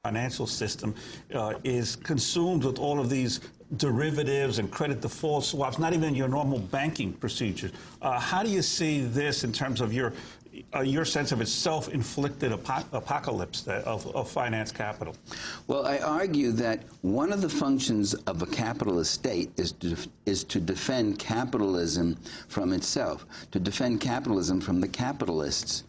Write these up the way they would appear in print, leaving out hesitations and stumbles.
financial system is consumed with all of these derivatives and credit default swaps, not even your normal banking procedures. How do you see this in terms of your sense of its self-inflicted apocalypse of finance capital? Well, I argue that one of the functions of a capitalist state is to defend capitalism from itself, to defend capitalism from the capitalists.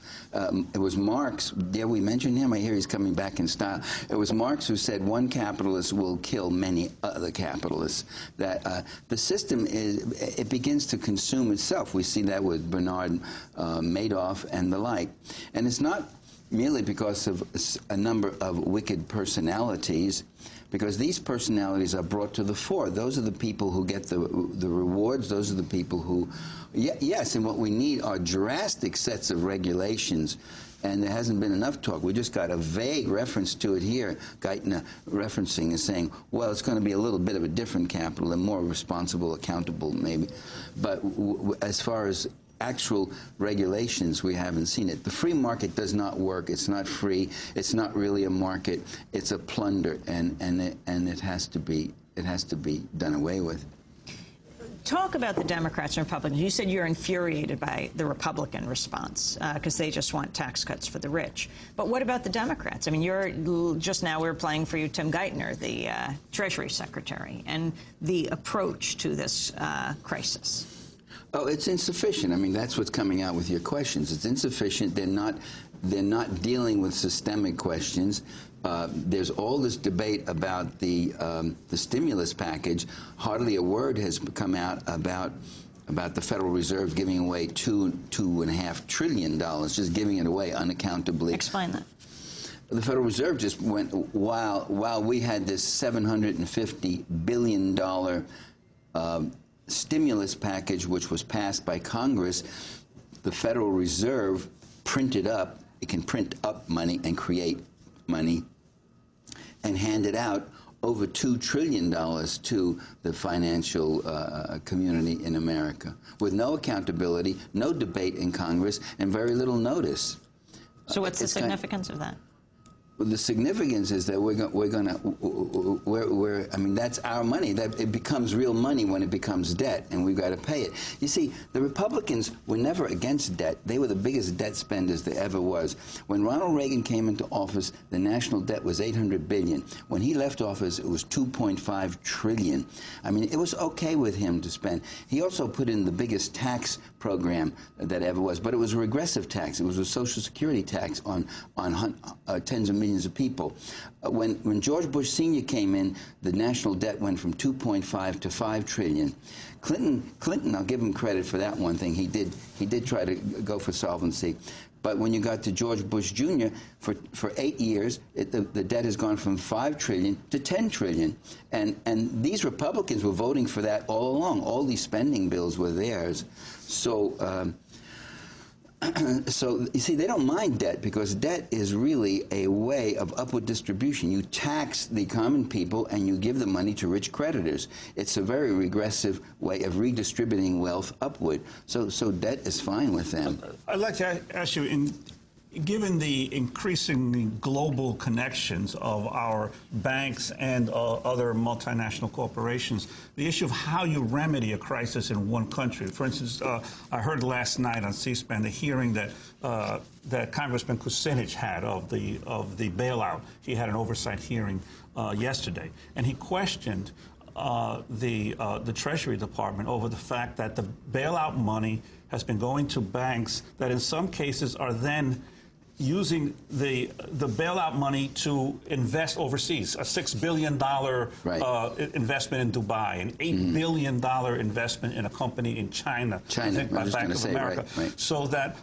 It was Marx, dare we mention him? I hear he's coming back in style. It was Marx who said one capitalist will kill many other capitalists. That the system it begins to consume itself. We see that with Bernard Madoff and the like. And it's not merely because of a number of wicked personalities, because these personalities are brought to the fore. Those are the people who get the rewards. Those are the people who, yes, and what we need are drastic sets of regulations, and there hasn't been enough talk. We just got a vague reference to it here. Geithner referencing and saying, well, it's going to be a little bit of a different capital and more responsible, accountable, maybe. But as far as actual regulations, we haven't seen it. The free market does not work. It's not free. It's not really a market. It's a plunder, and it has to be done away with. Talk about the Democrats and Republicans. You said you're infuriated by the Republican response because they just want tax cuts for the rich. But what about the Democrats? I mean, just now we were playing for you Tim Geithner, the Treasury Secretary, and the approach to this crisis. Oh, it's insufficient. I mean, that's what's coming out with your questions. It's insufficient. They're not dealing with systemic questions. There's all this debate about the stimulus package. Hardly a word has come out about the Federal Reserve giving away $2.5 trillion, just giving it away unaccountably. Explain that. The Federal Reserve just went, while we had this $750 billion stimulus package, which was passed by Congress, the Federal Reserve printed up, it can print up money and create money, and handed out over $2 trillion to the financial community in America, with no accountability, no debate in Congress, and very little notice. So what's the significance of that? Well, the significance is that I mean, that's our money. That it becomes real money when it becomes debt, and we've got to pay it. You see, the Republicans were never against debt. They were the biggest debt spenders there ever was. When Ronald Reagan came into office, the national debt was $800 billion. When he left office, it was $2.5 trillion. I mean, it was okay with him to spend. He also put in the biggest tax program that ever was, but it was a regressive tax. It was a Social Security tax on tens of millions of people. When George Bush Sr. came in, the national debt went from 2.5 to 5 trillion. Clinton, I'll give him credit for that one thing. He did try to go for solvency. But when you got to George Bush Jr., for 8 years, the debt has gone from 5 trillion to 10 trillion. And these Republicans were voting for that all along. All these spending bills were theirs. So, so you see, they don't mind debt, because debt is really a way of upward distribution. You tax the common people and you give the money to rich creditors. It's a very regressive way of redistributing wealth upward. So debt is fine with them. I'd like to ask you, given the increasingly global connections of our banks and other multinational corporations, the issue of how you remedy a crisis in one country. For instance, I heard last night on C-SPAN the hearing that Congressman Kucinich had of the bailout. He had an oversight hearing yesterday, and he questioned the Treasury Department over the fact that the bailout money has been going to banks that in some cases are then using the bailout money to invest overseas, a $6 billion investment in Dubai, an $8 billion investment in a company in China, I think by Bank of America. Right. So that,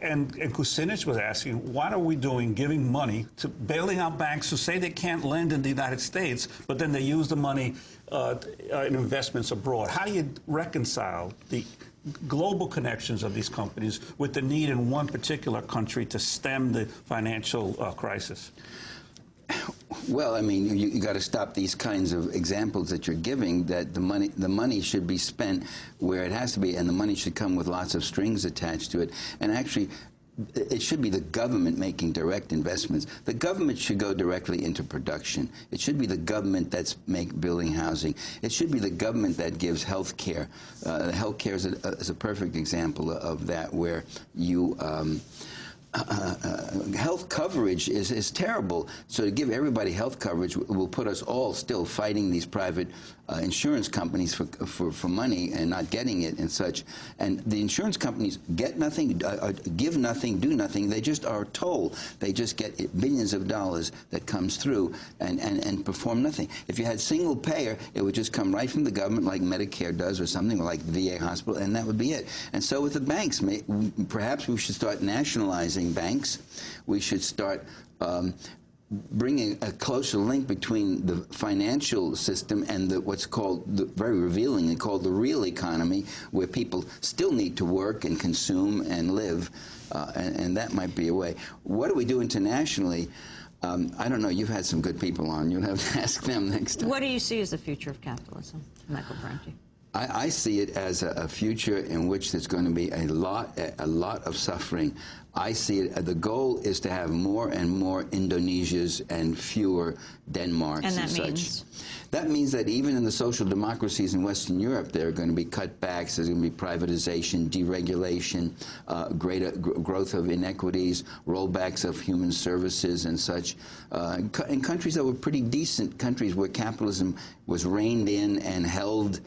and Kucinich was asking, what are we doing giving money to bailing out banks who say they can't lend in the United States, but then they use the money in investments abroad? How do you reconcile the global connections of these companies with the need in one particular country to stem the financial crisis? Well, I mean, you got to stop these kinds of examples that you're giving, that the money should be spent where it has to be, and the money should come with lots of strings attached to it. And actually, it should be the government making direct investments. The government should go directly into production. It should be the government that's building housing. It should be the government that gives health care. Health care is a perfect example of that, where you health coverage is terrible. So to give everybody health coverage will put us all still fighting these private insurance companies for money and not getting it and such. And the insurance companies get nothing, give nothing, do nothing. They just are told. They just get billions of dollars that comes through and perform nothing. If you had single payer, it would just come right from the government like Medicare does, or something like the VA hospital, and that would be it. And so with the banks, perhaps we should start nationalizing banks. We should start bringing a closer link between the financial system and what's called, very revealingly called, the real economy, where people still need to work and consume and live, and that might be a way. What do we do internationally? I don't know. You've had some good people on. You'll have to ask them next time. What do you see as the future of capitalism, Michael Parenti? I see it as a future in which there's going to be a lot of suffering. I see it, the goal is to have more and more Indonesias and fewer Denmarks and that such. Means? That means that even in the social democracies in Western Europe, there are going to be cutbacks, there's going to be privatization, deregulation, greater growth of inequities, rollbacks of human services and such. In countries that were pretty decent countries where capitalism was reined in and held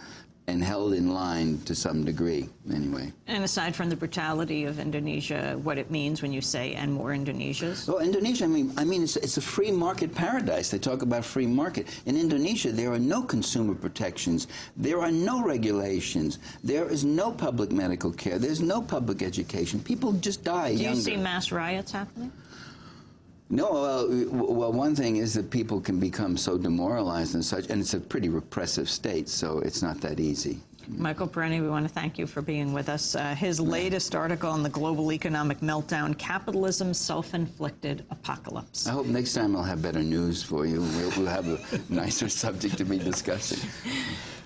in line to some degree, anyway. And aside from the brutality of Indonesia, what it means when you say "and more Indonesias"? Well, Indonesia, I mean, it's a free market paradise. They talk about free market. In Indonesia, there are no consumer protections. There are no regulations. There is no public medical care. There's no public education. People just die younger. Do you see mass riots happening? No, well, one thing is that people can become so demoralized and such, and it's a pretty repressive state, so it's not that easy. Michael Parenti, we want to thank you for being with us. His latest article on the global economic meltdown, Capitalism, Self-Inflicted, Apocalypse. I hope next time I'll have better news for you. We'll have a nicer subject to be discussing.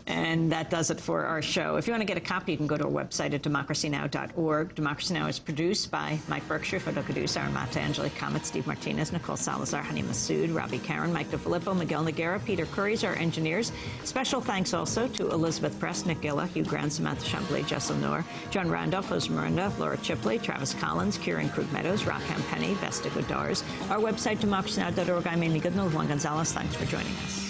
And that does it for our show. If you want to get a copy, you can go to our website at DemocracyNow.org. Democracy Now! Is produced by Mike Berkshire, Photo Caduce, Armata, Angelique Comet, Steve Martinez, Nicole Salazar, Hani Massoud, Robbie Karen, Mike DeFilippo, Miguel Noguera, Peter Curry are our engineers. Special thanks also to Elizabeth Press, Nick Gilla, Hugh Grant, Samantha Chamblay, Jessel Noor, John Randolph, Jose Miranda, Laura Chipley, Travis Collins, Kieran Krug Meadows, Rockham Penny, Vesta Godars. Our website, DemocracyNow.org. I'm Amy Goodnall, Juan Gonzalez. Thanks for joining us.